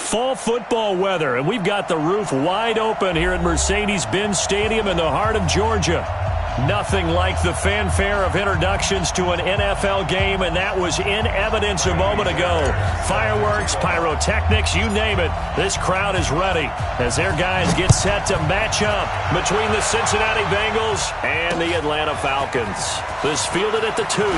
fall football weather, and we've got the roof wide open here at Mercedes-Benz Stadium in the heart of Georgia. Nothing like the fanfare of introductions to an NFL game, and that was in evidence a moment ago. Fireworks, pyrotechnics, you name it. This crowd is ready as their guys get set to match up between the Cincinnati Bengals and the Atlanta Falcons. This fielded at the 2. And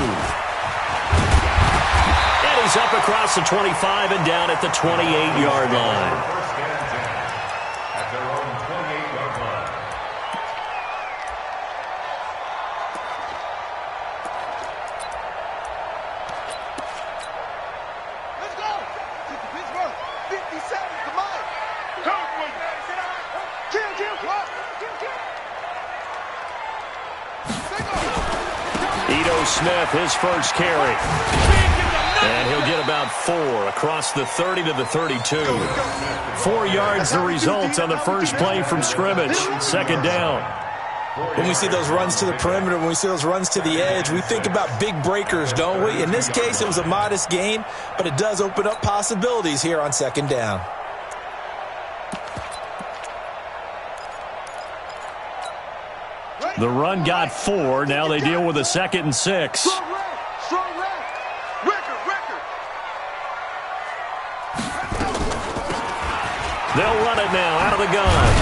he's up across the 25 and down at the 28-yard line. Smith, his first carry. And he'll get about 4 across the 30 to the 32. 4 yards the result on the first play from scrimmage. Second down. When we see those runs to the perimeter, when we see those runs to the edge, we think about big breakers, don't we? In this case, it was a modest gain, but it does open up possibilities here on second down. The run got 4. Now they deal with a 2nd and 6. Strong right. Record. They'll run it now out of the gun.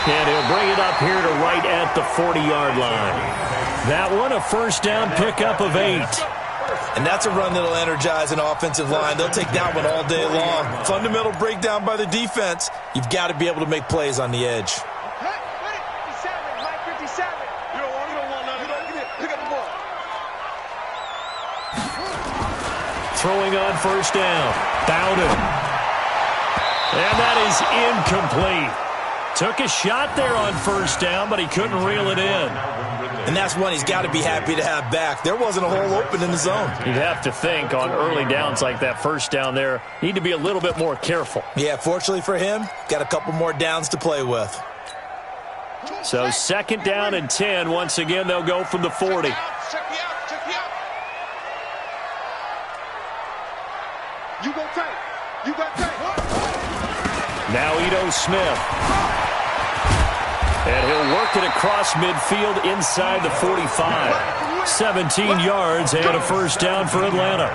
And he'll bring it up here to right at the 40-yard line. That one, a first down pickup of 8. And that's a run that'll energize an offensive line. They'll take that one all day long. Fundamental breakdown by the defense. You've got to be able to make plays on the edge. Throwing on first down. Bowden. And that is incomplete. Took a shot there on first down, but he couldn't reel it in. And that's one he's got to be happy to have back. There wasn't a hole open in the zone. You'd have to think on early downs like that first down there, need to be a little bit more careful. Yeah, fortunately for him, got a couple more downs to play with. So second down and 10. Once again, they'll go from the 40. Now Ito Smith. And he'll work it across midfield inside the 45. 17 yards and a first down for Atlanta.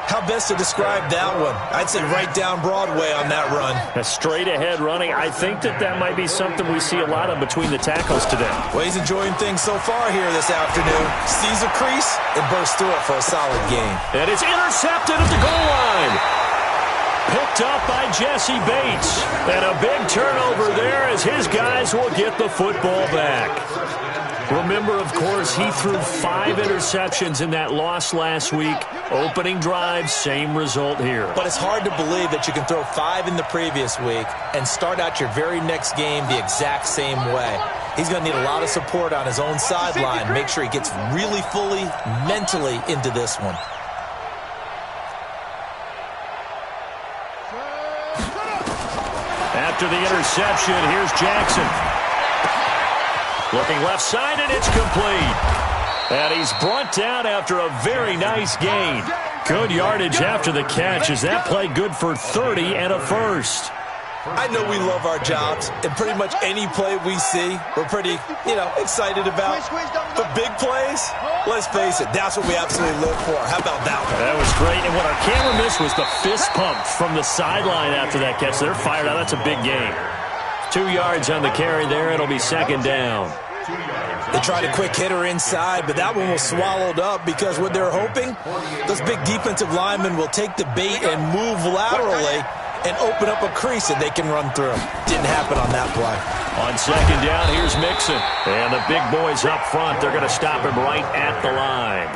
How best to describe that one? I'd say right down Broadway on that run. A straight ahead running. I think that might be something we see a lot of between the tackles today. Well, he's enjoying things so far here this afternoon. Sees a crease and bursts through it for a solid gain. And it's intercepted at the goal line. Picked up by Jesse Bates. And a big turnover there as his guys will get the football back. Remember, of course, he threw 5 interceptions in that loss last week. Opening drive, same result here. But it's hard to believe that you can throw 5 in the previous week and start out your very next game the exact same way. He's going to need a lot of support on his own sideline. Make sure he gets really fully, mentally into this one. After the interception, here's Jackson. Looking left side, and it's complete. And he's brought down after a very nice gain. Good yardage after the catch as that play good for 30 and a first. I know we love our jobs, and pretty much any play we see, we're pretty, excited about. But big plays, let's face it, that's what we absolutely live for. How about that one? That was great, and what our camera missed was the fist pump from the sideline after that catch. They're fired out. That's a big gain. 2 yards on the carry there. It'll be second down. They tried a quick hitter inside, but that one was swallowed up because what they're hoping, those big defensive linemen will take the bait and move laterally and open up a crease that they can run through. Didn't happen on that play. On second down, here's Mixon. And the big boys up front, they're going to stop him right at the line.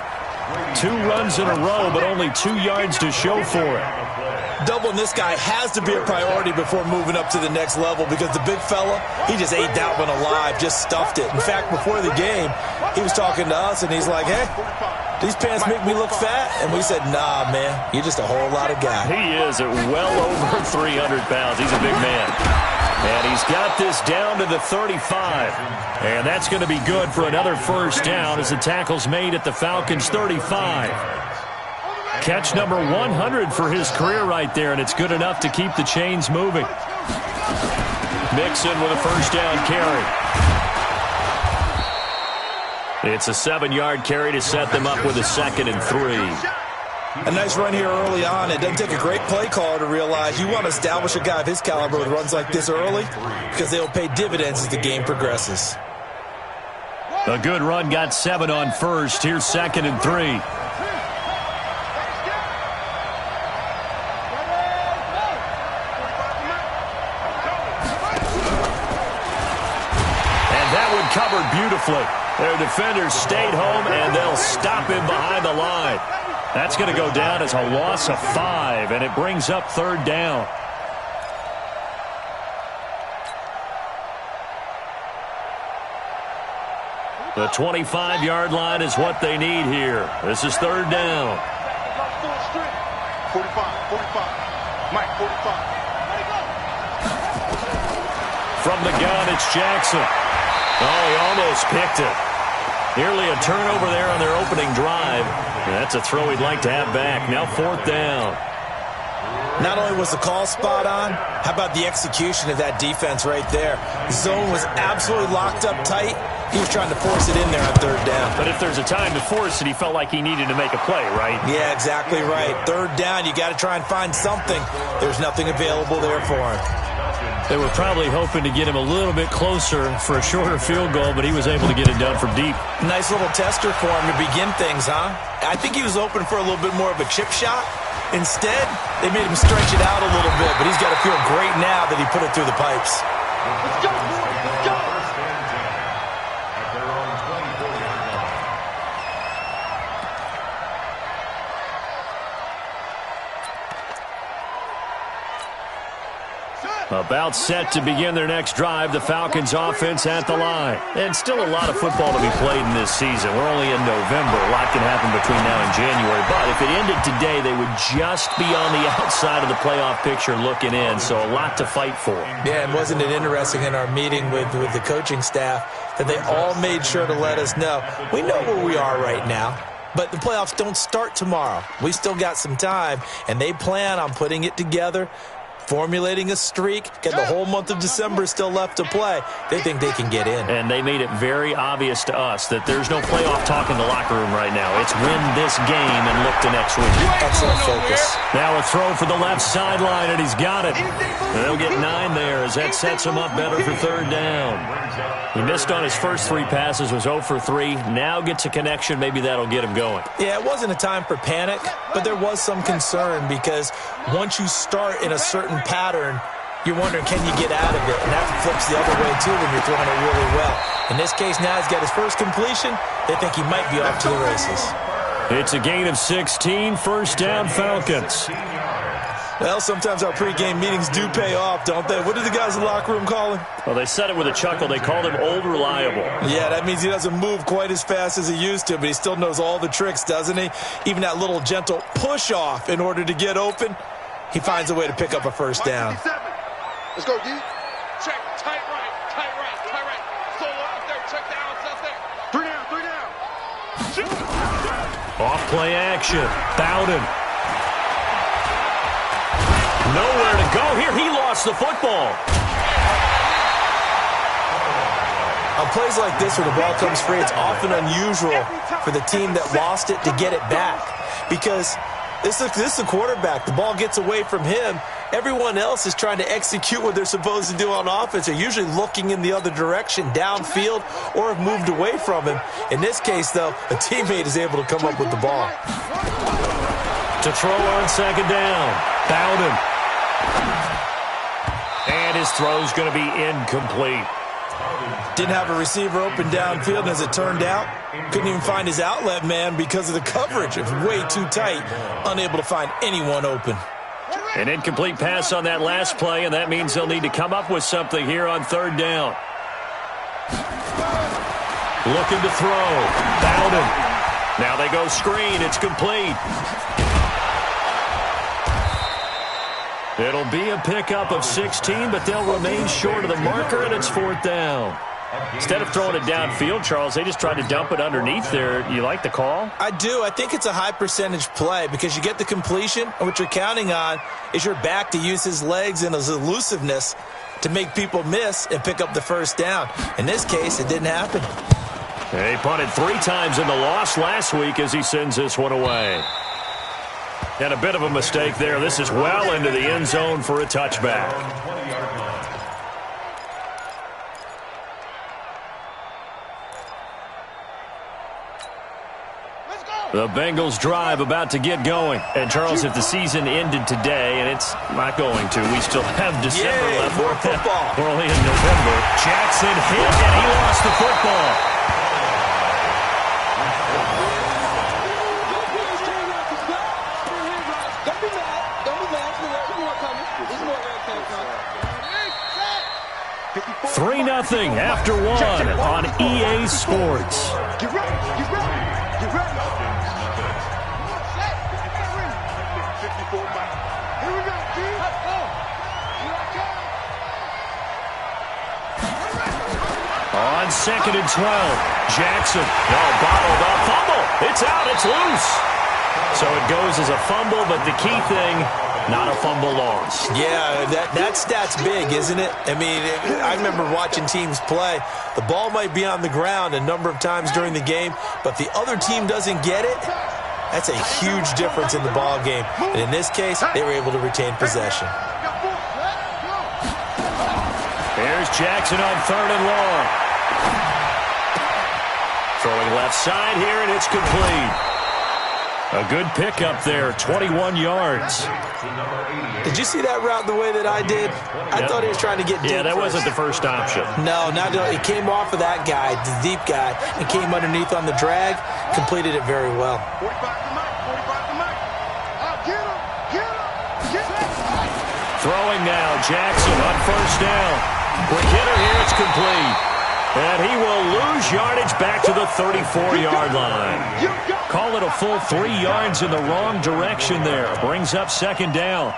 2 runs in a row, but only 2 yards to show for it. Doubling this guy has to be a priority before moving up to the next level because the big fella, he just ate that one alive, just stuffed it. In fact, before the game, he was talking to us, and he's like, hey, these pants make me look fat? And we said, nah, man, you're just a whole lot of guy. He is at well over 300 pounds. He's a big man. And he's got this down to the 35. And that's going to be good for another first down as the tackle's made at the Falcons' 35. Catch number 100 for his career right there, and it's good enough to keep the chains moving. Mixon with a first down carry. It's a 7-yard carry to set them up with a 2nd and 3. A nice run here early on. It doesn't take a great play caller to realize you want to establish a guy of his caliber with runs like this early because they will pay dividends as the game progresses. A good run got 7 on first. Here's 2nd and 3. And that one covered beautifully. Their defenders stayed home, and they'll stop him behind the line. That's going to go down as a loss of 5, and it brings up 3rd down. The 25-yard line is what they need here. This is 3rd down. 45. Mike, 45. From the gun, it's Jackson. Oh, he almost picked it. Nearly a turnover there on their opening drive. That's a throw he'd like to have back. Now 4th down. Not only was the call spot on, how about the execution of that defense right there? The zone was absolutely locked up tight. He was trying to force it in there on 3rd down. But if there's a time to force it, he felt like he needed to make a play, right? Yeah, exactly right. 3rd down, you got to try and find something. There's nothing available there for him. They were probably hoping to get him a little bit closer for a shorter field goal, but he was able to get it done from deep. Nice little tester for him to begin things, huh? I think he was open for a little bit more of a chip shot. Instead, they made him stretch it out a little bit, but he's got to feel great now that he put it through the pipes. Let's go, boys. Let's go. About set to begin their next drive, the Falcons offense at the line. And still a lot of football to be played in this season. We're only in November. A lot can happen between now and January. But if it ended today, they would just be on the outside of the playoff picture looking in. So a lot to fight for. Yeah, and wasn't it interesting in our meeting with the coaching staff that they all made sure to let us know, we know where we are right now. But the playoffs don't start tomorrow. We still got some time, and they plan on putting it together, formulating a streak, got the whole month of December still left to play. They think they can get in. And they made it very obvious to us that there's no playoff talk in the locker room right now. It's win this game and look to next week. Excellent focus. Now a throw for the left sideline, and he's got it. And they'll get 9 there as that sets him up better for 3rd down. He missed on his first 3 passes, was 0 for 3. Now gets a connection. Maybe that'll get him going. Yeah, it wasn't a time for panic, but there was some concern because once you start in a certain pattern, you're wondering, can you get out of it? And that flips the other way, too, when you're throwing it really well. In this case, now he's got his first completion. They think he might be off to the races. It's a gain of 16, 1st down Falcons. Well, sometimes our pregame meetings do pay off, don't they? What did the guys in the locker room call him? Well, they said it with a chuckle. They called him Old Reliable. Yeah, that means he doesn't move quite as fast as he used to, but he still knows all the tricks, doesn't he? Even that little gentle push-off in order to get open, he finds a way to pick up a 1st down. Let's go, D. Check, tight right. Solo out there, check the outside there. 3 down. Off-play action. Bowden. Nowhere to go here. He lost the football. On plays like this where the ball comes free, it's often unusual for the team that lost it to get it back. Because this is the quarterback. The ball gets away from him. Everyone else is trying to execute what they're supposed to do on offense. They're usually looking in the other direction, downfield, or have moved away from him. In this case, though, a teammate is able to come up with the ball. To throw on 2nd down. Bowden. And his throw's going to be incomplete. Didn't have a receiver open downfield, and as it turned out, couldn't even find his outlet man because of the coverage. It was way too tight, unable to find anyone open. An incomplete pass on that last play, and that means they'll need to come up with something here on 3rd down. Looking to throw. Bowden. Now they go screen. It's complete. It'll be a pickup of 16, but they'll remain short of the marker, and it's 4th down. Instead of throwing it downfield, Charles, they just tried to dump it underneath there. You like the call? I do. I think it's a high percentage play because you get the completion, and what you're counting on is your back to use his legs and his elusiveness to make people miss and pick up the first down. In this case, it didn't happen. He punted 3 times in the loss last week as he sends this one away. And a bit of a mistake there. This is well into the end zone for a touchback. The Bengals drive about to get going. And, Charles, if the season ended today, and it's not going to, we still have December left. More football. We're only in November. Jackson hit, and he lost the football. Three 3-0 after 1 on EA Sports. Get ready. Get ready. Get ready. Here we go, G. Let's go. On 2nd and 12, Jackson. Bottled up. Fumble. It's out. It's loose. So it goes as a fumble, but the key thing, not a fumble loss. Yeah, that stat's big, isn't it? I mean, I remember watching teams play. The ball might be on the ground a number of times during the game, but the other team doesn't get it. That's a huge difference in the ball game. And in this case, they were able to retain possession. Here's Jackson on 3rd and long. Throwing left side here, and it's complete. A good pickup there, 21 yards. Did you see that route the way that I did? I thought he was trying to get deep. Yeah, that first. wasn't the first option. No, it came off of that guy, the deep guy, and came underneath on the drag, completed it very well. 45 to Mike. 45 to Mike. Get him. Get him. Get him. Throwing now, Jackson on 1st down. Quick hitter here, it's complete. And he will lose yardage back to the 34-yard line. Call it a full 3 yards in the wrong direction there. Brings up 2nd down.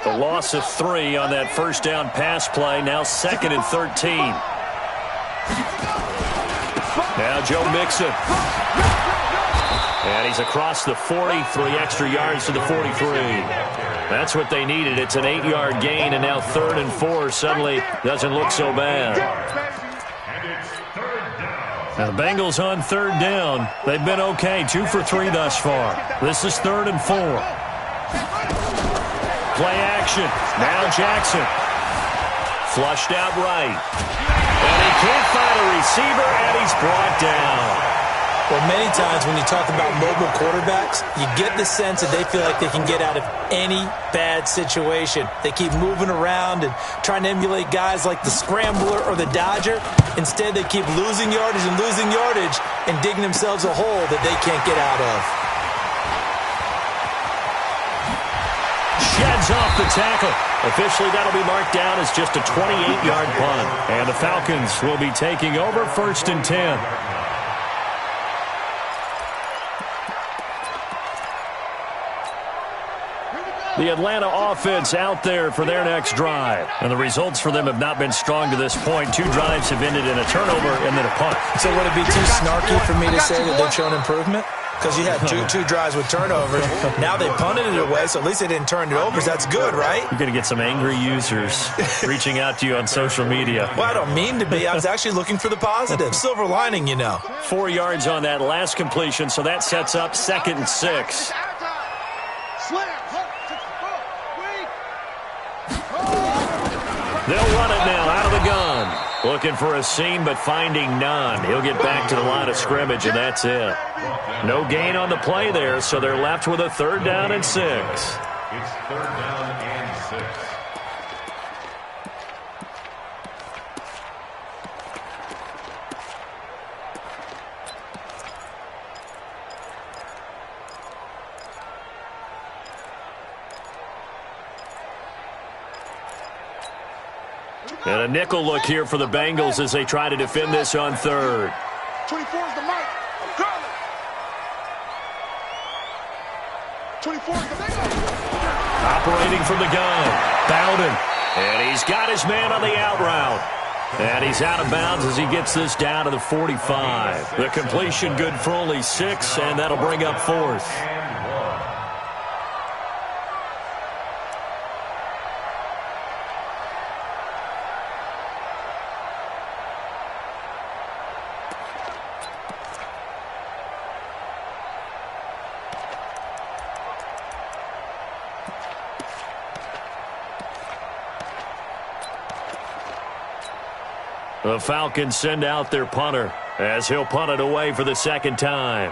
The loss of 3 on that 1st down pass play. Now 2nd and 13. Now Joe Mixon. And he's across the 40, 3 extra yards to the 43. That's what they needed. It's an 8-yard gain, and now 3rd and 4 suddenly doesn't look so bad. Now the Bengals on 3rd down. They've been okay, 2 for 3 thus far. This is 3rd and 4. Play action. Now Jackson. Flushed out right. And he can't find a receiver, and he's brought down. Well, many times when you talk about mobile quarterbacks, you get the sense that they feel like they can get out of any bad situation. They keep moving around and trying to emulate guys like the Scrambler or the Dodger. Instead, they keep losing yardage and digging themselves a hole that they can't get out of. Sheds off the tackle. Officially, that'll be marked down as just a 28-yard punt. And the Falcons will be taking over 1st and 10. The Atlanta offense out there for their next drive. And the results for them have not been strong to this point. 2 drives have ended in a turnover and then a punt. So would it be too snarky for me to say that they've shown improvement? Because you had two drives with turnovers. Now they punted it away, so at least they didn't turn it over. So that's good, right? You're going to get some angry users reaching out to you on social media. Well, I don't mean to be. I was actually looking for the positive. Silver lining, you know. 4 yards on that last completion, so that sets up 2nd and 6. They'll run it now out of the gun. Looking for a seam, but finding none. He'll get back to the line of scrimmage, and that's it. No gain on the play there, so they're left with a 3rd down and 6. It's 3rd down and 6. And a nickel look here for the Bengals as they try to defend this on 3rd. 24 is the mic. I'm calling. 24 is the mic. Operating from the gun. Bowden And he's got his man on the out route. And he's out of bounds as he gets this down to the 45. The completion good for only 6, and that'll bring up 4th. The Falcons send out their punter as he'll punt it away for the second time.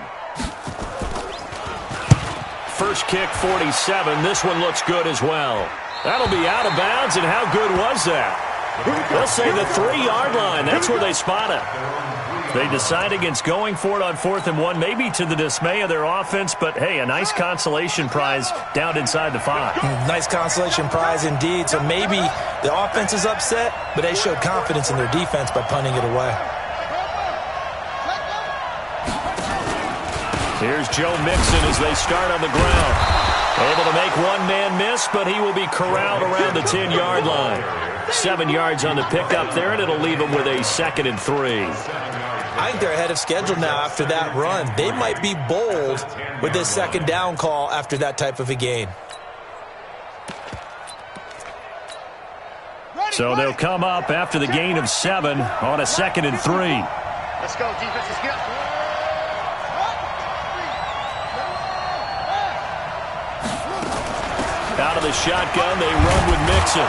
First kick, 47. This one looks good as well. That'll be out of bounds, and how good was that? They'll say the 3-yard line. That's where they spot it. They decide against going for it on 4th and 1, maybe to the dismay of their offense, but, hey, a nice consolation prize down inside the 5. Nice consolation prize indeed. So maybe the offense is upset, but they showed confidence in their defense by punting it away. Here's Joe Mixon as they start on the ground. Able to make one man miss, but he will be corralled around the 10-yard line. 7 yards on the pickup there, and it'll leave him with a 2nd and 3. I think they're ahead of schedule now after that run. They might be bold with this 2nd down call after that type of a gain. So they'll come up after the gain of 7 on a 2nd and 3. Let's go, defense. Let's get it. Out of the shotgun, they run with Mixon.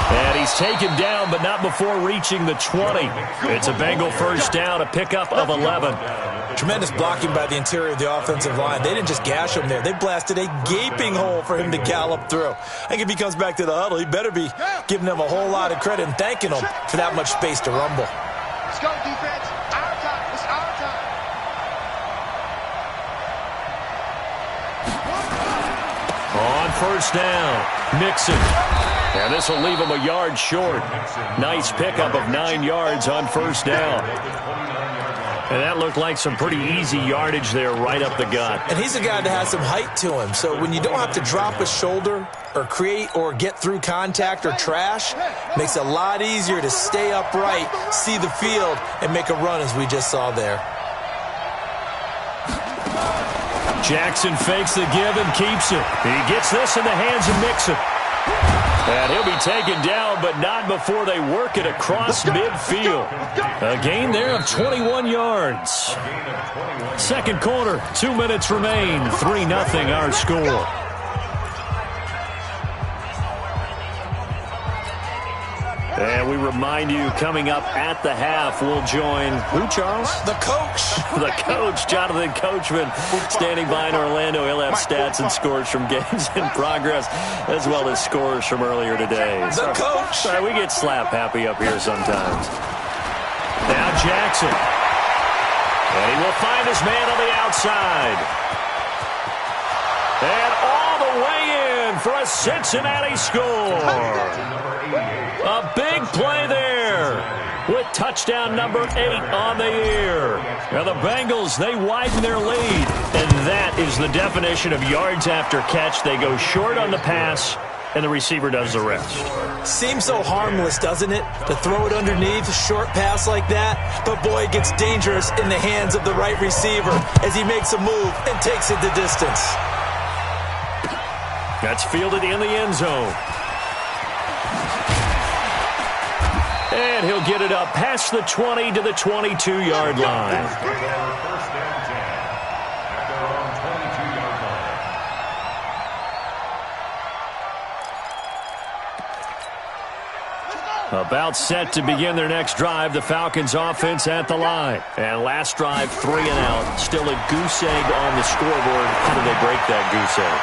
And he's taken down, but not before reaching the 20. It's a Bengal first down, a pickup of 11. Tremendous blocking by the interior of the offensive line. They didn't just gash him there. They blasted a gaping hole for him to gallop through. I think if he comes back to the huddle, he better be giving them a whole lot of credit and thanking them for that much space to rumble. Let's go, defense. Our time. It's our time. On first down, Mixon. And this will leave him a yard short. Nice pickup of 9 yards on first down. And that looked like some pretty easy yardage there right up the gut. And he's a guy that has some height to him. So when you don't have to drop a shoulder or create or get through contact or trash, makes it a lot easier to stay upright, see the field, and make a run as we just saw there. Jackson fakes the give and keeps it. He gets this in the hands of Mixon. And he'll be taken down, but not before they work it across midfield. A gain there of 21 yards. Second quarter, 2 minutes remain. 3-0 our score. And we remind you, coming up at the half, we'll join who, Charles? The coach. The coach, Jonathan Coachman, standing by in Orlando. He'll have stats and scores from games in progress, as well as scores from earlier today. The coach. Sorry, we get slap happy up here sometimes. Now Jackson. And he will find his man on the outside. And all the way in for a Cincinnati score. A big play there with touchdown number 8 on the year. Now the Bengals, they widen their lead, and that is the definition of yards after catch. They go short on the pass, and the receiver does the rest. Seems so harmless, doesn't it, to throw it underneath a short pass like that? But boy, it gets dangerous in the hands of the right receiver as he makes a move and takes it the distance. That's fielded in the end zone. And he'll get it up past the 20 to the 22-yard line. About set to begin their next drive, the Falcons offense at the line. And last drive, 3 and out. Still a goose egg on the scoreboard. How do they break that goose egg?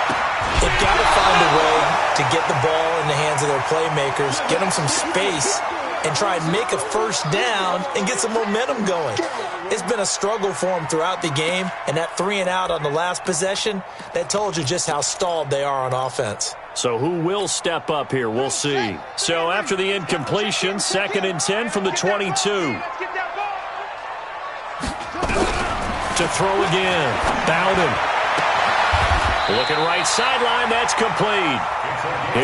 They've got to find a way to get the ball in the hands of their playmakers, get them some space, and try and make a first down and get some momentum going. It's been a struggle for them throughout the game, and that 3 and out on the last possession, that told you just how stalled they are on offense. So who will step up here? We'll see. So after the incompletion, 2nd and 10 from the 22. To throw again. Bowden. Looking right sideline, that's complete.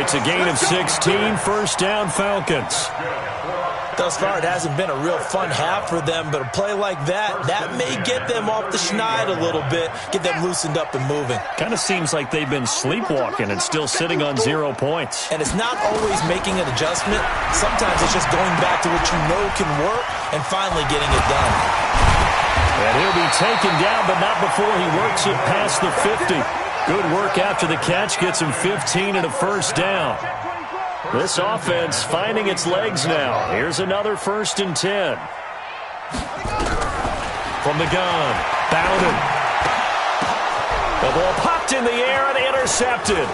It's a gain of 16, first down Falcons. Thus far, it hasn't been a real fun half for them, but a play like that may get them off the schneid a little bit, get them loosened up and moving. Kind of seems like they've been sleepwalking and still sitting on 0 points. And it's not always making an adjustment. Sometimes it's just going back to what you know can work and finally getting it done. And he'll be taken down, but not before he works it past the 50. Good work after the catch gets him 15 and a first down. This offense finding its legs now. Here's another 1st and 10. From the gun, Bowden. The ball popped in the air and intercepted.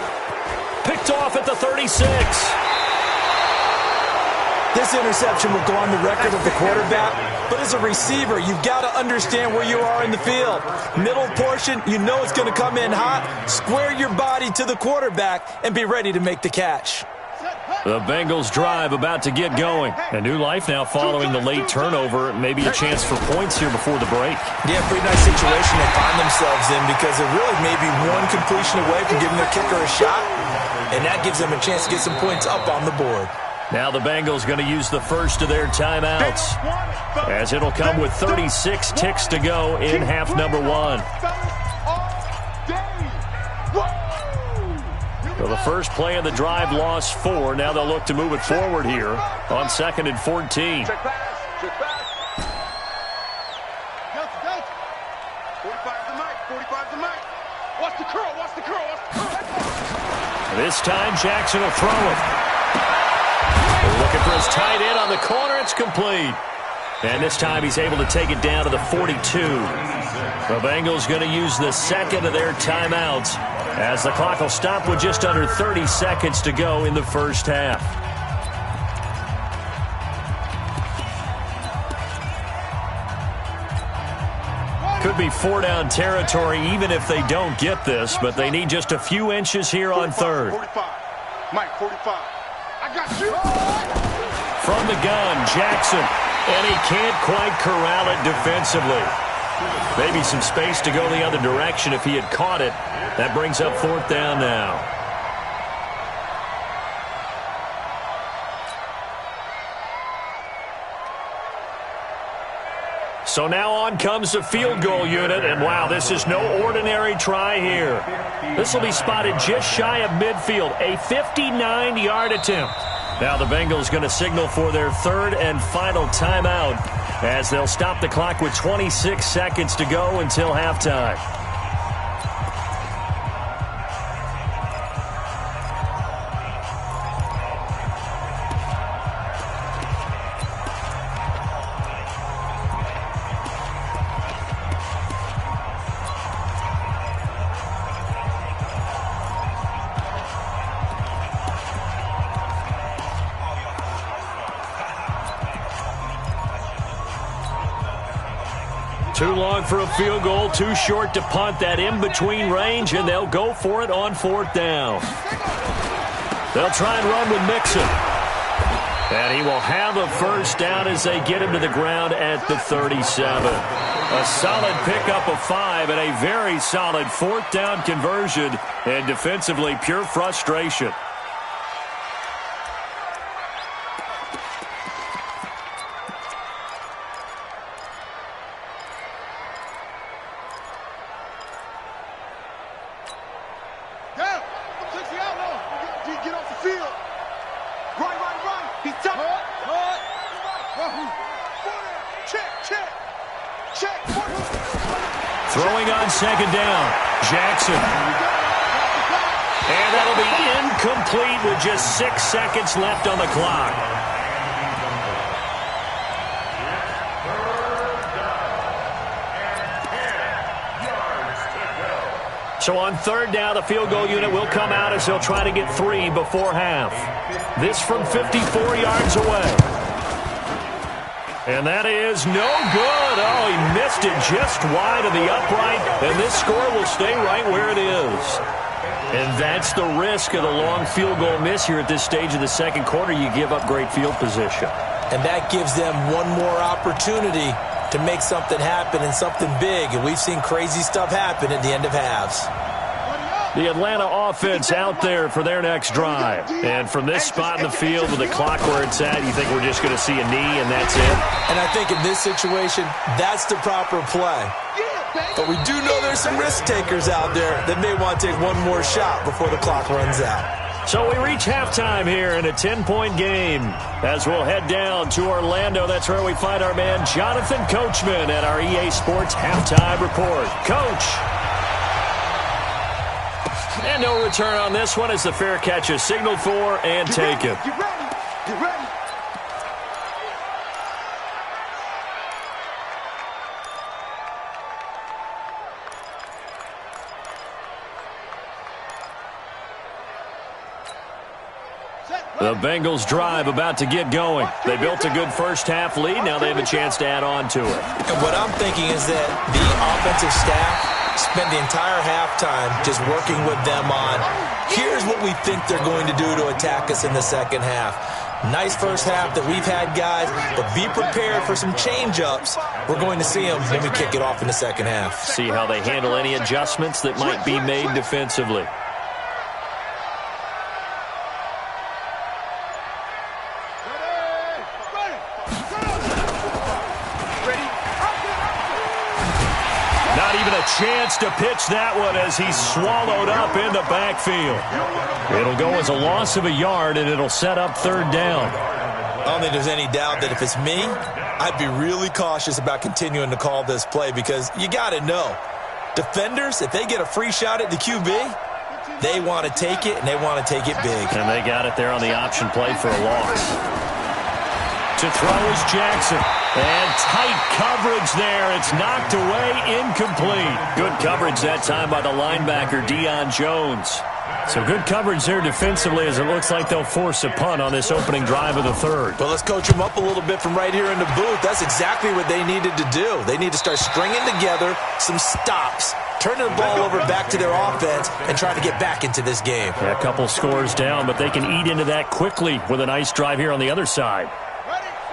Picked off at the 36. This interception will go on the record of the quarterback, but as a receiver, you've got to understand where you are in the field. Middle portion, you know it's going to come in hot. Square your body to the quarterback and be ready to make the catch. The Bengals drive about to get going. A new life now following the late turnover. Maybe a chance for points here before the break. Yeah, pretty nice situation they find themselves in because they're really maybe one completion away from giving their kicker a shot. And that gives them a chance to get some points up on the board. Now the Bengals going to use the first of their timeouts, as it'll come with 36 ticks to go in half number 1. So the first play of the drive lost 4. Now they'll look to move it forward here on 2nd and 14. Check pass. Check pass. 45 the mic. 45 the mic. Watch the curl. Watch the curl. Watch the curl. This time Jackson will throw it. Looking for his tight end on the corner. It's complete. And this time he's able to take it down to the 42. The Bengals going to use the second of their timeouts, as the clock will stop with just under 30 seconds to go in the first half. Could be 4-down territory even if they don't get this, but they need just a few inches here on 3rd. 45. Mike, 45. I got you. From the gun, Jackson, and he can't quite corral it defensively. Maybe some space to go the other direction if he had caught it. That brings up 4th down now. So now on comes the field goal unit, and wow, this is no ordinary try here. This will be spotted just shy of midfield, a 59-yard attempt. Now the Bengals going to signal for their 3rd and final timeout, as they'll stop the clock with 26 seconds to go until halftime. Too long for a field goal, too short to punt. That in-between range, and they'll go for it on 4th down. They'll try and run with Mixon. And he will have a first down as they get him to the ground at the 37. A solid pickup of 5 and a very solid 4th down conversion, and defensively pure frustration. Throwing on 2nd down, Jackson. And that'll be incomplete with just 6 seconds left on the clock. So on 3rd down, the field goal unit will come out as they'll try to get 3 before half. This from 54 yards away. And that is no good. Oh, he missed it just wide of the upright, and this score will stay right where it is. And that's the risk of the long field goal miss here at this stage of the 2nd quarter. You give up great field position. And that gives them one more opportunity to make something happen and something big. And we've seen crazy stuff happen at the end of halves. The Atlanta offense out there for their next drive. And from this spot in the field with the clock where it's at, you think we're just going to see a knee and that's it? And I think in this situation, that's the proper play. But we do know there's some risk takers out there that may want to take one more shot before the clock runs out. So we reach halftime here in a 10-point game. As we'll head down to Orlando, that's where we find our man Jonathan Coachman at our EA Sports Halftime Report. Coach. And no return on this one as the fair catch is signaled for and taken. Get ready. Get ready. The Bengals drive about to get going. They built a good first-half lead. Now they have a chance to add on to it. And what I'm thinking is that the offensive staff spend the entire halftime just working with them on, here's what we think they're going to do to attack us in the second half. Nice first half that we've had, guys, but be prepared for some change-ups. We're going to see them when we kick it off in the second half. See how they handle any adjustments that might be made defensively. Chance to pitch that one as he's swallowed up in the backfield. It'll go as a loss of a yard, and it'll set up third down. I don't think there's any doubt that if it's me, I'd be really cautious about continuing to call this play because you got to know, defenders, if they get a free shot at the QB, they want to take it, and they want to take it big. And they got it there on the option play for a loss. To throw is Jackson. And tight coverage there. It's knocked away, incomplete. Good coverage that time by the linebacker, Deion Jones. So good coverage there defensively as it looks like they'll force a punt on this opening drive of the third. Well, let's coach them up a little bit from right here in the booth. That's exactly what they needed to do. They need to start stringing together some stops, turning the ball over back to their offense, and trying to get back into this game. Yeah, a couple scores down, but they can eat into that quickly with a nice drive here on the other side.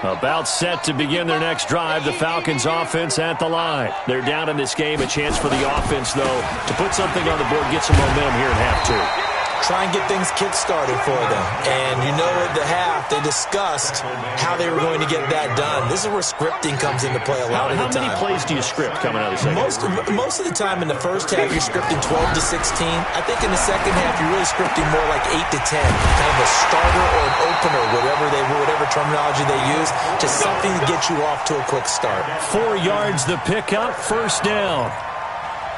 About set to begin their next drive, the Falcons offense at the line. They're down in this game. A chance for the offense, though, to put something on the board, get some momentum here at half two. Try and get things kick-started for them. And you know at the half, they discussed how they were going to get that done. This is where scripting comes into play a lot of the time. How many plays do you script coming out of the second? Most of the time in the first half, you're scripting 12 to 16. I think in the second half, you're really scripting more like 8 to 10. Kind of a starter or an opener, whatever terminology they use. Just something to get you off to a quick start. 4 yards the pickup, first down.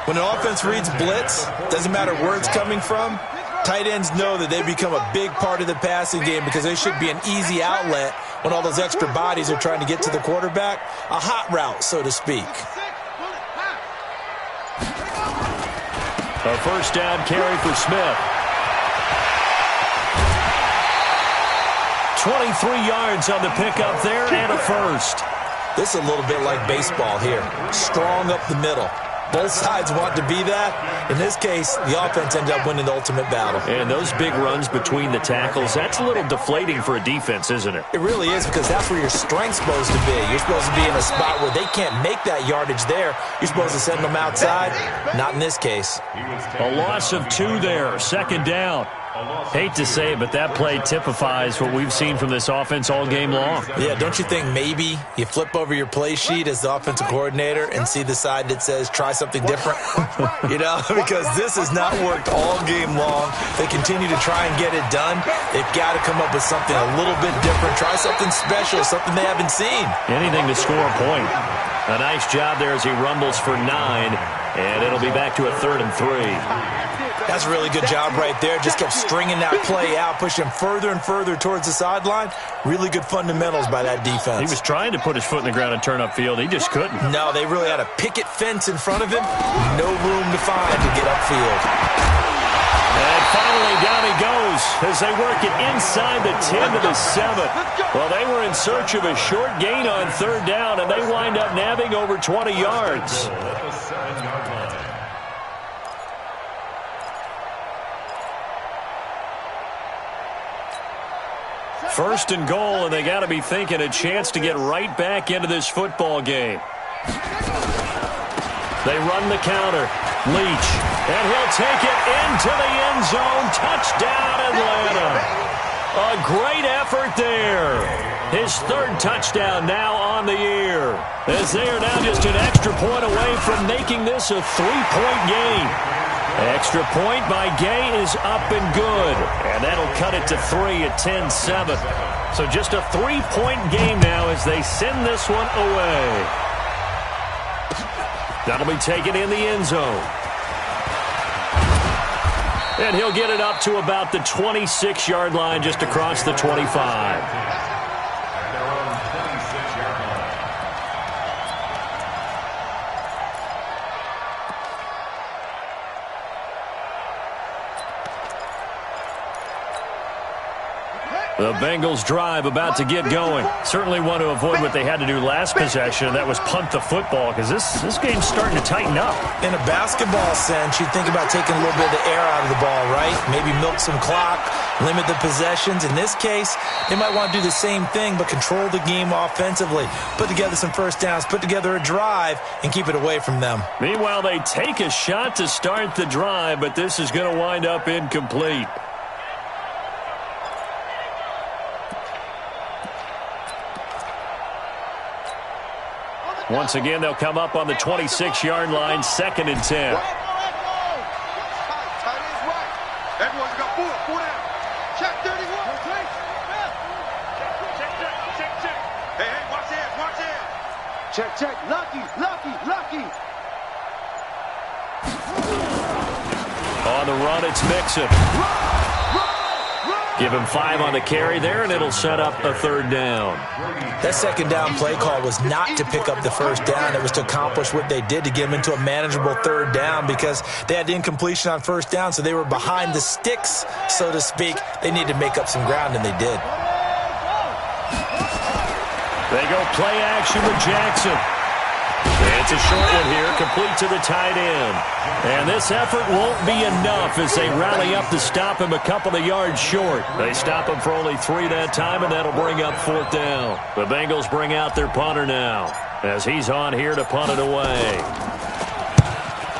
When an offense reads blitz, doesn't matter where it's coming from, tight ends know that they become a big part of the passing game because they should be an easy outlet when all those extra bodies are trying to get to the quarterback. A hot route, so to speak. A first down carry for Smith. 23 yards on the pickup there and a first. This is a little bit like baseball here. Strong up the middle. Both sides want to be that. In this case, the offense ended up winning the ultimate battle. And those big runs between the tackles, that's a little deflating for a defense, isn't it? It really is because that's where your strength's supposed to be. You're supposed to be in a spot where they can't make that yardage there. You're supposed to send them outside. Not in this case. A loss of 2 there, second down. Hate to say it, but that play typifies what we've seen from this offense all game long. Yeah, don't you think maybe you flip over your play sheet as the offensive coordinator and see the side that says try something different? You know, because this has not worked all game long. They continue to try and get it done. They've got to come up with something a little bit different. Try something special, something they haven't seen. Anything to score a point. A nice job there as he rumbles for 9, and it'll be back to a 3rd and 3. That's a really good job right there. Just kept stringing that play out, pushing further and further towards the sideline. Really good fundamentals by that defense. He was trying to put his foot in the ground and turn upfield. He just couldn't. No, they really had a picket fence in front of him. No room to find to get upfield. And finally, down he goes as they work it inside the 10 to the 7. Well, they were in search of a short gain on 3rd down, and they wind up nabbing over 20 yards. First and goal, and they got to be thinking a chance to get right back into this football game. They run the counter. Leach. And he'll take it into the end zone. Touchdown, Atlanta. A great effort there. His third touchdown now on the year. As they are now just an extra point away from making this a 3-point game. Extra point by Gay is up and good. And that'll cut it to 3 at 10-7. So just a 3-point game now as they send this one away. That'll be taken in the end zone. And he'll get it up to about the 26-yard line just across the 25. The Bengals drive about to get going. Certainly want to avoid what they had to do last possession. That was punt the football because this game's starting to tighten up. In a basketball sense, you think about taking a little bit of the air out of the ball, right? Maybe milk some clock, limit the possessions. In this case, they might want to do the same thing but control the game offensively. Put together some first downs, put together a drive, and keep it away from them. Meanwhile, they take a shot to start the drive, but this is going to wind up incomplete. Once again, they'll come up on the 26-yard line, 2nd and 10. Everyone's got 4 down. Check 31. Check. Hey, watch it. Check. Lucky. On the run, it's Mixon. Give him 5 on the carry there, and it'll set up a 3rd down. That 2nd down play call was not to pick up the 1st down. It was to accomplish what they did to get them into a manageable 3rd down because they had incompletion on 1st down, so they were behind the sticks, so to speak. They needed to make up some ground, and they did. They go play action with Jackson. It's a short one here, complete to the tight end. And this effort won't be enough as they rally up to stop him a couple of yards short. They stop him for only 3 that time, and that'll bring up 4th down. The Bengals bring out their punter now as he's on here to punt it away.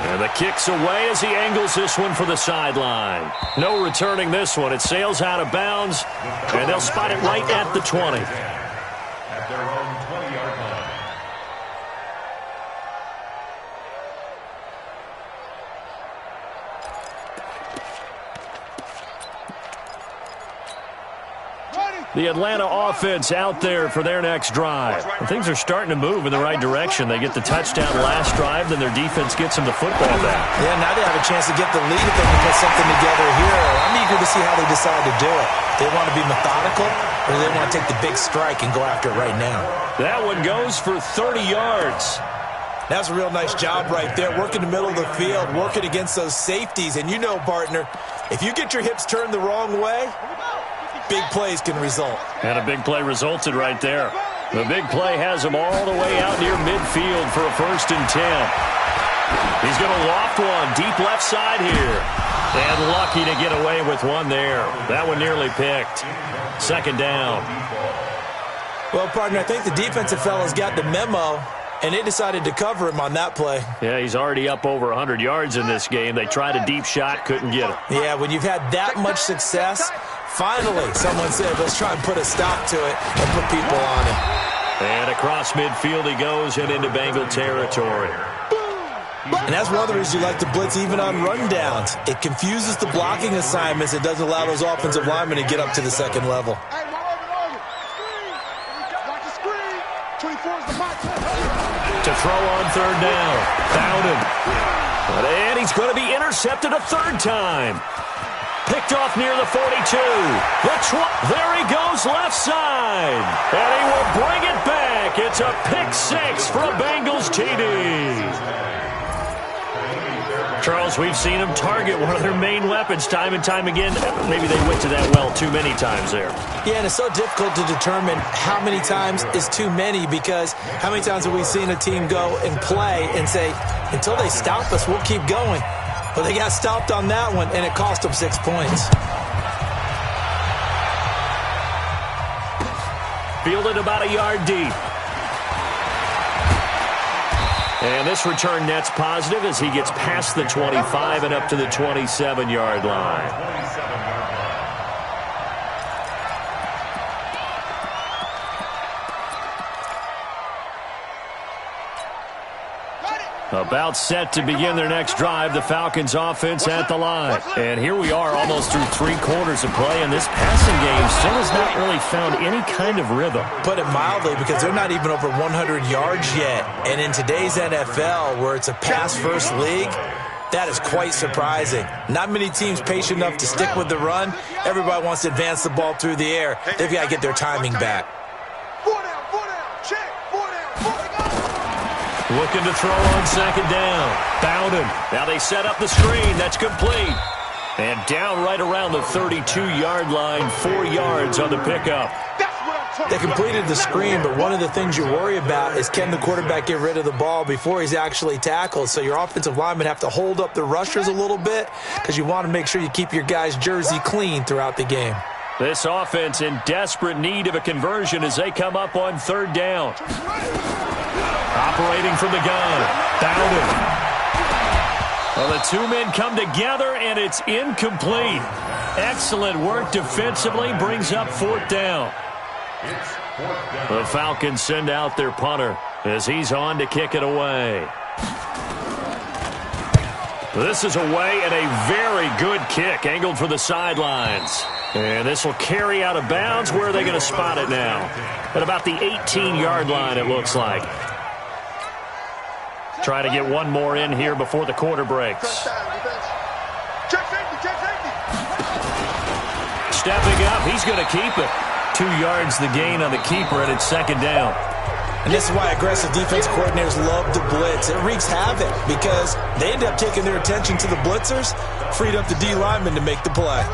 And the kick's away as he angles this one for the sideline. No returning this one. It sails out of bounds, and they'll spot it right at the 20. At their own 20-yard line. The Atlanta offense out there for their next drive. And things are starting to move in the right direction. They get the touchdown last drive, then their defense gets them the football back. Yeah, now they have a chance to get the lead if they can put something together here. I'm eager to see how they decide to do it. They want to be methodical, or they want to take the big strike and go after it right now. That one goes for 30 yards. That's a real nice job right there, working the middle of the field, working against those safeties. And you know, partner, if you get your hips turned the wrong way, big plays can result. And a big play resulted right there. The big play has him all the way out near midfield for a 1st and 10. He's going to loft one deep left side here. And lucky to get away with one there. That one nearly picked. 2nd down. Well, partner, I think the defensive fellas got the memo, and they decided to cover him on that play. Yeah, he's already up over 100 yards in this game. They tried a deep shot, couldn't get it. Yeah, when you've had that much success, finally someone said, let's try and put a stop to it and put people on him. And across midfield he goes and into Bengal territory. And that's one of the reasons you like to blitz even on rundowns. It confuses the blocking assignments. It doesn't allow those offensive linemen to get up to the 2nd level. To throw on 3rd down. Found him. And he's going to be intercepted a 3rd time. Picked off near the 42. There he goes left side. And he will bring it back. It's a pick 6 for a Bengals TD. Charles, we've seen them target one of their main weapons time and time again. Maybe they went to that well too many times there. Yeah, and it's so difficult to determine how many times is too many because how many times have we seen a team go and play and say, until they stop us, we'll keep going. But they got stopped on that one, and it cost them 6 points. Fielded about a yard deep. And this return net's positive as he gets past the 25 and up to the 27-yard line. About set to begin their next drive, the Falcons offense at the line. And here we are almost through 3 quarters of play, and this passing game still has not really found any kind of rhythm. Put it mildly, because they're not even over 100 yards yet. And in today's NFL, where it's a pass-first league, that is quite surprising. Not many teams patient enough to stick with the run. Everybody wants to advance the ball through the air. They've got to get their timing back. Looking to throw on second down. Bowden. Now they set up the screen. That's complete. And down right around the 32-yard line, 4 yards on the pickup. They completed the screen, but one of the things you worry about is can the quarterback get rid of the ball before he's actually tackled. So your offensive linemen have to hold up the rushers a little bit because you want to make sure you keep your guys' jersey clean throughout the game. This offense in desperate need of a conversion as they come up on third down. Operating from the gun, Bowden. Well, the 2 men come together, and it's incomplete. Excellent work defensively, brings up 4th down. The Falcons send out their punter as he's on to kick it away. This is away, and a very good kick, angled for the sidelines. And this will carry out of bounds. Where are they going to spot it now? At about the 18-yard line, it looks like. Try to get one more in here before the quarter breaks. Stepping up, he's going to keep it. 2 yards the gain on the keeper, and it's second down. And this is why aggressive defense coordinators love to blitz. It wreaks havoc because they end up taking their attention to the blitzers, freed up the D lineman to make the play.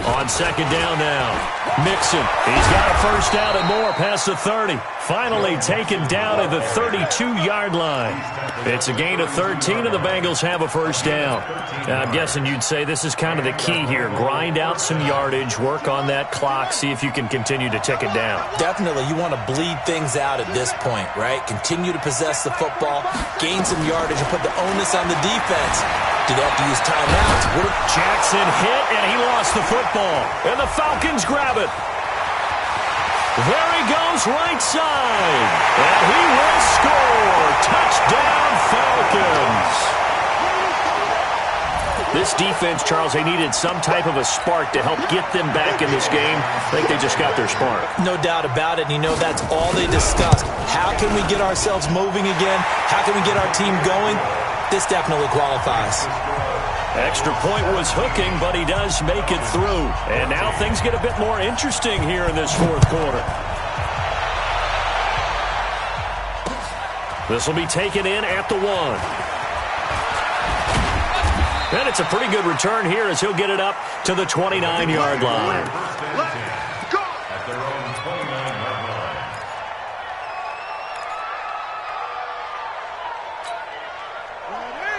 On second down now, Mixon. He's got a first down and more past the 30. Finally taken down at the 32-yard line. It's a gain of 13, and the Bengals have a first down. Now, I'm guessing you'd say this is kind of the key here. Grind out some yardage, work on that clock, see if you can continue to tick it down. Definitely. You want to bleed things out at this point, right? Continue to possess the football, gain some yardage, and put the onus on the defense. Do they have to use timeouts? Jackson hit, and he lost the football. And the Falcons grab it. There he goes, right side. And he will score. Touchdown, Falcons. This defense, Charles, they needed some type of a spark to help get them back in this game. I think they just got their spark. No doubt about it. And you know that's all they discussed. How can we get ourselves moving again? How can we get our team going? This definitely qualifies. Extra point was hooking, but he does make it through. And now things get a bit more interesting here in this 4th quarter. This will be taken in at the 1. And it's a pretty good return here as he'll get it up to the 29-yard line. At their own 29-yard line.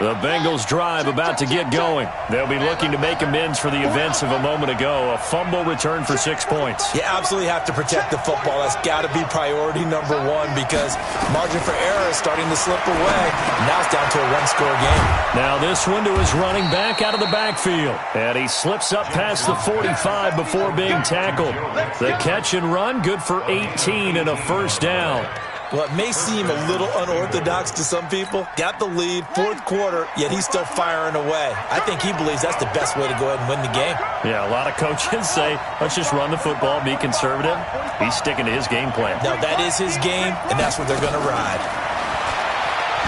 The Bengals drive about to get going. They'll be looking to make amends for the events of a moment ago. A fumble return for 6 points. You absolutely have to protect the football. That's got to be priority number 1 because margin for error is starting to slip away. Now it's down to a 1-score game. Now this one to his running back out of the backfield. And he slips up past the 45 before being tackled. The catch and run, good for 18 and a first down. Well, it may seem a little unorthodox to some people. Got the lead, 4th quarter, yet he's still firing away. I think he believes that's the best way to go ahead and win the game. Yeah, a lot of coaches say, let's just run the football, be conservative. He's sticking to his game plan. Now, that is his game, and that's what they're going to ride.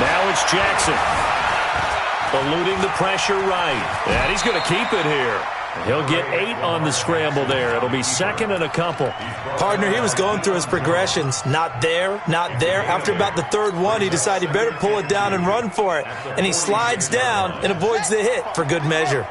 Now it's Jackson. Eluding the pressure right. And he's going to keep it here. He'll get 8 on the scramble there. It'll be 2nd and a couple. Partner, he was going through his progressions. Not there, not there. After about the 3rd one, he decided he better pull it down and run for it. And he slides down and avoids the hit for good measure.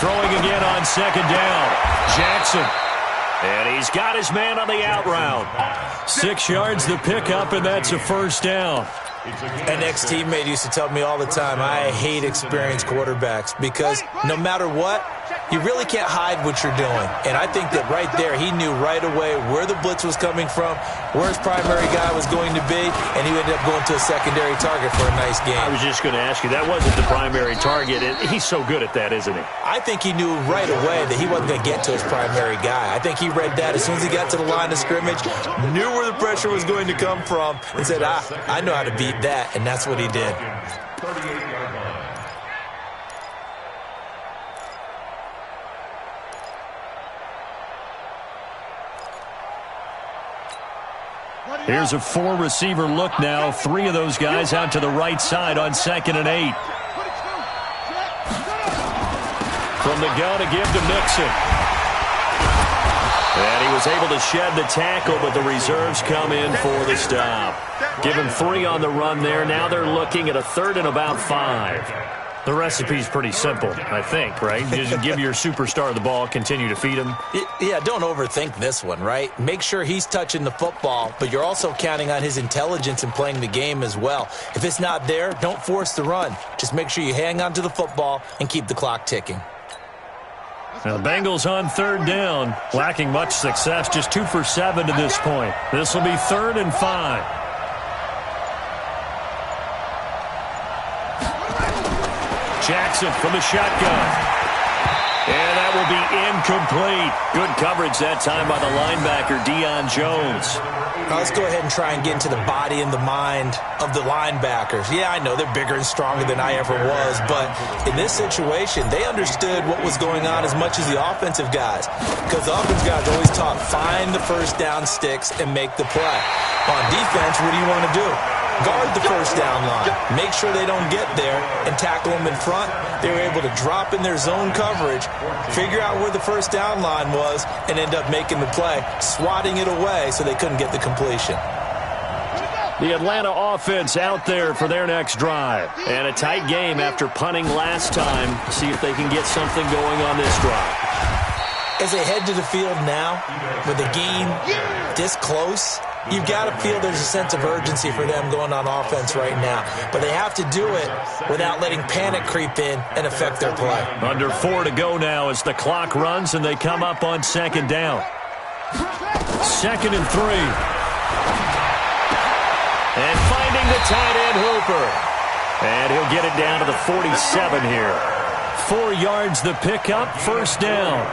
Throwing again on second down. Jackson. And he's got his man on the out route. 6 yards the pickup, and that's a first down. An ex-teammate used to tell me all the time, I hate experienced quarterbacks because no matter what, you really can't hide what you're doing. And I think that right there, he knew right away where the blitz was coming from, where his primary guy was going to be, and he ended up going to a secondary target for a nice game. I was just going to ask you, that wasn't the primary target. He's so good at that, isn't he? I think he knew right away that he wasn't going to get to his primary guy. I think he read that as soon as he got to the line of scrimmage, knew where the pressure was going to come from, and said, I know how to beat that, and that's what he did. 38-yard line. Here's a 4-receiver look now. 3 of those guys out to the right side on 2nd and 8. From the gun to give to Mixon. And he was able to shed the tackle, but the reserves come in for the stop. Give him 3 on the run there. Now they're looking at a 3rd and about 5. The recipe's pretty simple, I think, right? Just give your superstar the ball, continue to feed him. Yeah, don't overthink this one, right? Make sure he's touching the football, but you're also counting on his intelligence in playing the game as well. If it's not there, don't force the run. Just make sure you hang on to the football and keep the clock ticking. Now, the Bengals on 3rd down, lacking much success, just 2 for 7 to this point. This will be 3rd and 5. Jackson from the shotgun. And that will be incomplete. Good coverage that time by the linebacker, Deion Jones. Now let's go ahead and try and get into the body and the mind of the linebackers. Yeah, I know they're bigger and stronger than I ever was, but in this situation, they understood what was going on as much as the offensive guys. Because the offensive guys always taught, find the first down sticks and make the play. On defense, what do you want to do? Guard the first down line. Make sure they don't get there and tackle them in front. They were able to drop in their zone coverage, figure out where the first down line was, and end up making the play, swatting it away so they couldn't get the completion. The Atlanta offense out there for their next drive. And a tight game after punting last time. See if they can get something going on this drive. As they head to the field now, with the game this close, you've got to feel there's a sense of urgency for them going on offense right now. But they have to do it without letting panic creep in and affect their play. Under 4 to go now as the clock runs and they come up on 2nd down. 2nd and 3. And finding the tight end Hooper. And he'll get it down to the 47 here. 4 yards the pickup, first down.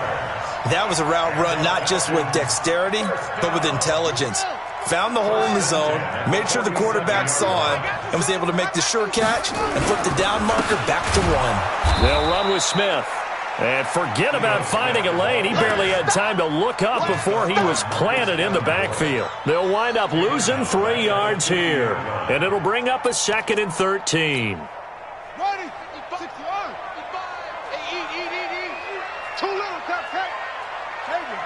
That was a route run not just with dexterity, but with intelligence. Found the hole in the zone, made sure the quarterback saw him, and was able to make the sure catch and flip the down marker back to 1. They'll run with Smith. And forget about finding a lane. He barely had time to look up before he was planted in the backfield. They'll wind up losing 3 yards here. And it'll bring up a 2nd and 13. Ready? 6 yards. Eat. Too little, Captain. Heavy.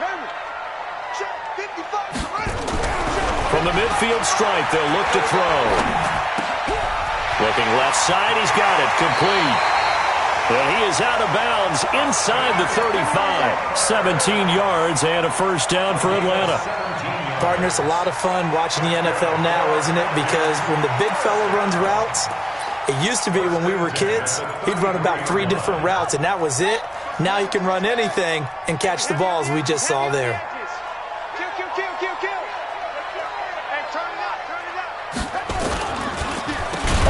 Check 55. From the midfield stripe, they'll look to throw. Looking left side, he's got it. Complete. Well, he is out of bounds inside the 35. 17 yards and a first down for Atlanta. Partner, it's a lot of fun watching the NFL now, isn't it? Because when the big fella runs routes, it used to be when we were kids, he'd run about 3 different routes, and that was it. Now he can run anything and catch the balls we just saw there.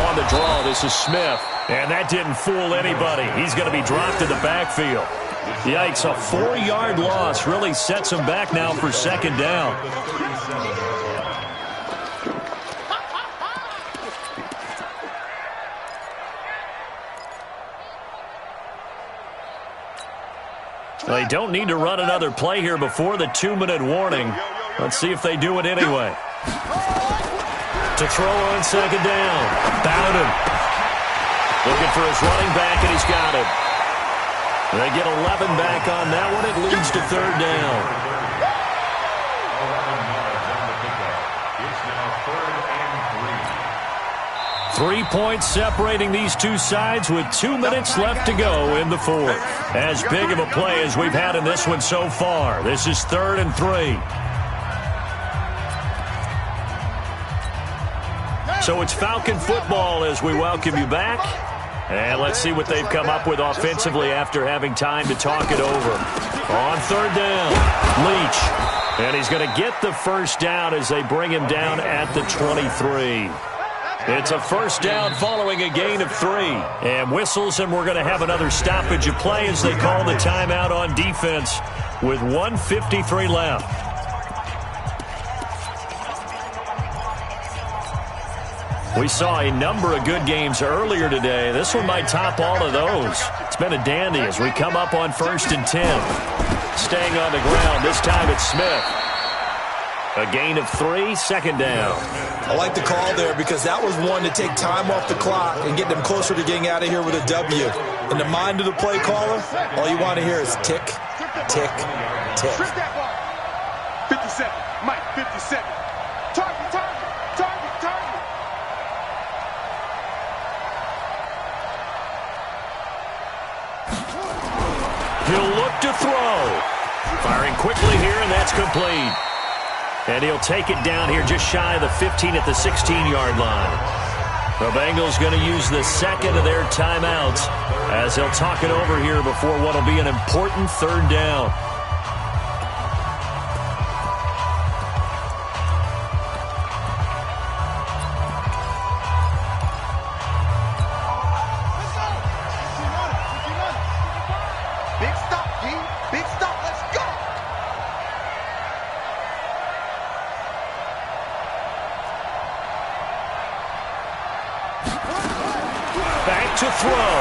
On the draw, this is Smith. And that didn't fool anybody. He's going to be dropped in the backfield. Yikes, a 4-yard loss really sets him back now for 2nd down. They don't need to run another play here before the 2-minute warning. Let's see if they do it anyway. To throw on 2nd down. Bowden. Looking for his running back, and he's got it. They get 11 back on that one. It leads to 3rd down. 11 yards on the pickup. It's now 3rd and 3. 3 points separating these two sides with 2 minutes left to go in the fourth. As big of a play as we've had in this one so far. This is 3rd and 3. So it's Falcon football as we welcome you back. And let's see what they've come up with offensively after having time to talk it over. On 3rd down, Leach. And he's going to get the first down as they bring him down at the 23. It's a first down following a gain of 3. And whistles, and we're going to have another stoppage of play as they call the timeout on defense with 1:53 left. We saw a number of good games earlier today. This one might top all of those. It's been a dandy as we come up on 1st and 10. Staying on the ground, this time it's Smith. A gain of 3, 2nd down. I like the call there because that was one to take time off the clock and get them closer to getting out of here with a W. In the mind of the play caller, all you want to hear is tick, tick, tick. 57, Mike, 57. Target, target, target, target. He'll look to throw. Firing quickly here, and that's complete. And he'll take it down here just shy of the 15 at the 16-yard line. The Bengals going to use the second of their timeouts as they'll talk it over here before what will be an important 3rd down. Big stop, G. Big stop. Let's go. Back to throw.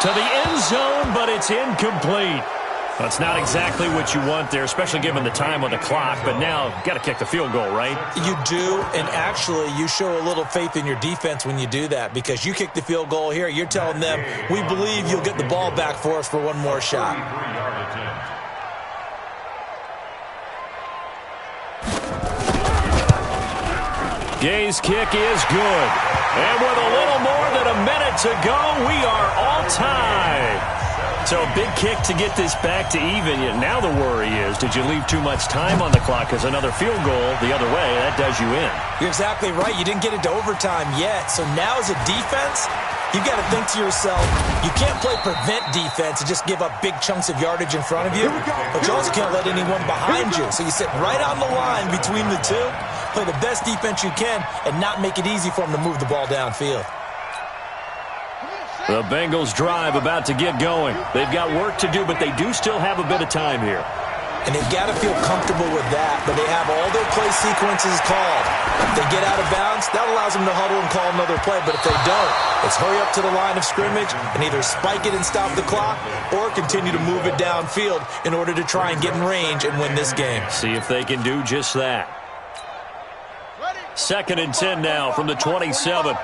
To the end zone, but it's incomplete. That's not exactly what you want there, especially given the time on the clock. But now, got to kick the field goal, right? You do, and actually, you show a little faith in your defense when you do that because you kick the field goal here. You're telling them, we believe you'll get the ball back for us for one more shot. Gay's kick is good. And with a little more than a minute to go, we are all tied. So a big kick to get this back to even. Now the worry is, did you leave too much time on the clock? Because another field goal the other way, that does you in. You're exactly right. You didn't get into overtime yet. So now as a defense, you've got to think to yourself, you can't play prevent defense and just give up big chunks of yardage in front of you. But you also can't let anyone behind you. So you sit right on the line between the two, play the best defense you can, and not make it easy for them to move the ball downfield. The Bengals drive about to get going. They've got work to do, but they do still have a bit of time here. And they've got to feel comfortable with that, but they have all their play sequences called. If they get out of bounds, that allows them to huddle and call another play, but if they don't, it's hurry up to the line of scrimmage and either spike it and stop the clock or continue to move it downfield in order to try and get in range and win this game. See if they can do just that. 2nd and 10 now from the 27.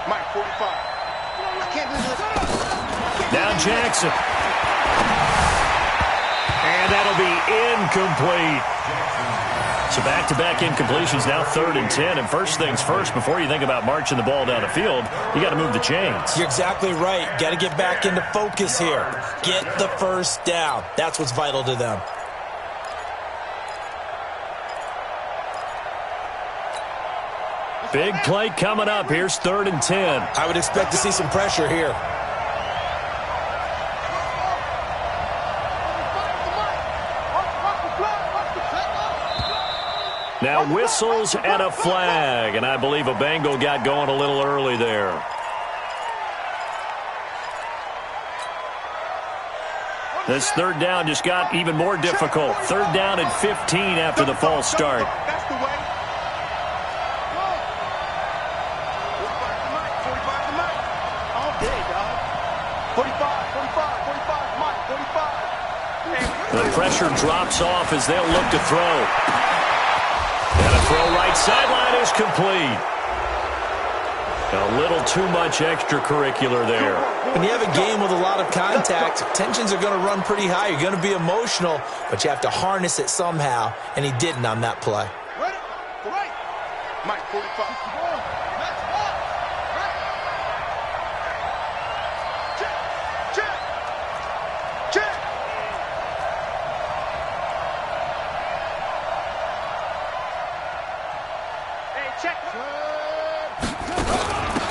Mike, 45. I can't do this. Now Jackson. And that'll be incomplete. So back-to-back incompletions, now 3rd and 10. And first things first, before you think about marching the ball down the field, you got to move the chains. You're exactly right. Got to get back into focus here. Get the first down. That's what's vital to them. Big play coming up. Here's 3rd and 10. I would expect to see some pressure here. Now whistles and a flag, and I believe a Bengal got going a little early there. This 3rd down just got even more difficult. 3rd down and 15 after the false start. That's the way. 45 to Mike. All day, dog. 45, 45, 45, Mike, 45. The pressure drops off as they'll look to throw. And a throw right sideline is complete. A little too much extracurricular there. When you have a game with a lot of contact, tensions are going to run pretty high. You're going to be emotional, but you have to harness it somehow, and he didn't on that play. Ready? Right. Mike, 45.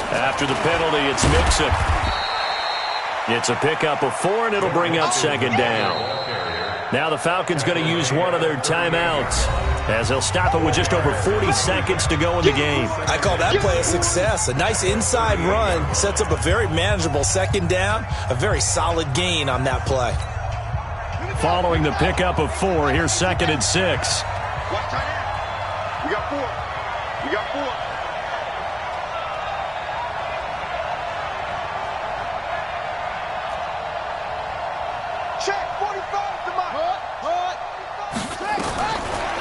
After the penalty, it's Mixon. It's a pickup of 4, and it'll bring up second down. Now the Falcons going to use one of their timeouts, as they'll stop it with just over 40 seconds to go in the game. I call that play a success. A nice inside run sets up a very manageable second down, a very solid gain on that play. Following the pickup of 4, here's 2nd and 6. Watch tight end. We got 4. We got 4.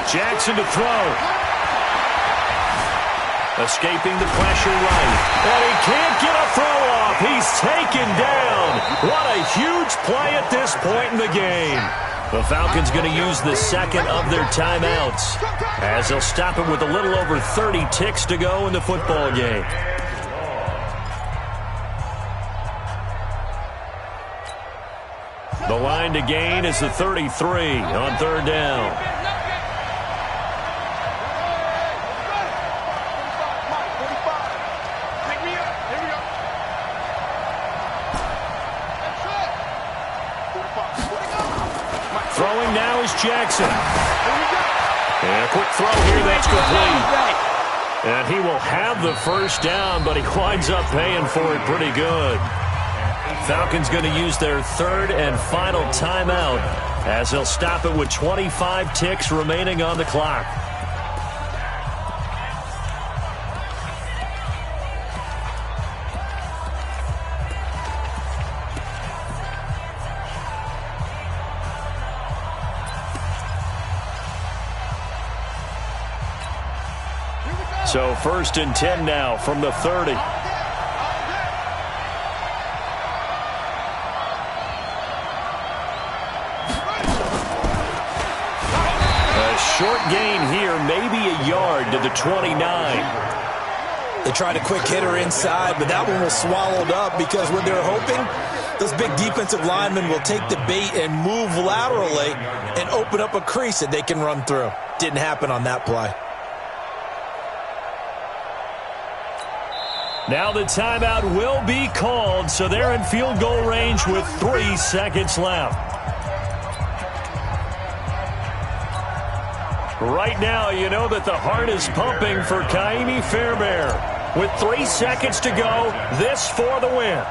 Jackson to throw. Escaping the pressure right. And he can't get a throw off. He's taken down. What a huge play at this point in the game. The Falcons going to use the second of their timeouts, as they'll stop it with a little over 30 ticks to go in the football game. The line to gain is the 33 on 3rd down. Throwing now is Jackson. And a quick throw here, that's complete. And he will have the first down, but he winds up paying for it pretty good. Falcons going to use their 3rd and final timeout, as they'll stop it with 25 ticks remaining on the clock. So 1st and 10 now from the 30. A short gain here, maybe a yard to the 29. They tried a quick hitter inside, but that one was swallowed up because when they're hoping, those big defensive linemen will take the bait and move laterally and open up a crease that they can run through. Didn't happen on that play. Now the timeout will be called, so they're in field goal range with 3 seconds left. Right now, you know that the heart is pumping for Kaimi Fairbairn. With 3 seconds to go, this for the win.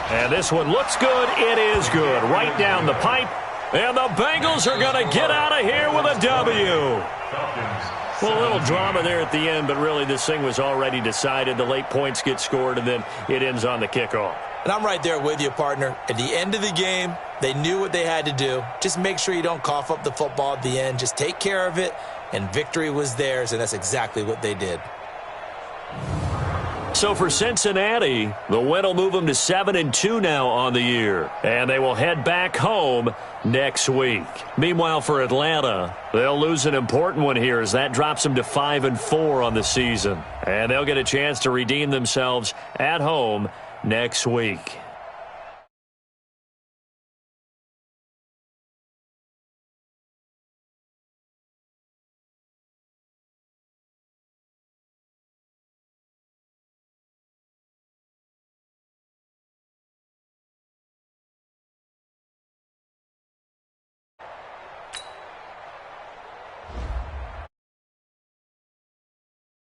And this one looks good. It is good. Right down the pipe. And the Bengals are going to get out of here with a W. Well, a little drama there at the end, but really this thing was already decided. The late points get scored, and then it ends on the kickoff. And I'm right there with you, partner. At the end of the game, they knew what they had to do. Just make sure you don't cough up the football at the end. Just take care of it, and victory was theirs, and that's exactly what they did. So for Cincinnati, the win will move them to 7-2 now on the year. And they will head back home next week. Meanwhile, for Atlanta, they'll lose an important one here as that drops them to 5-4 on the season. And they'll get a chance to redeem themselves at home next week.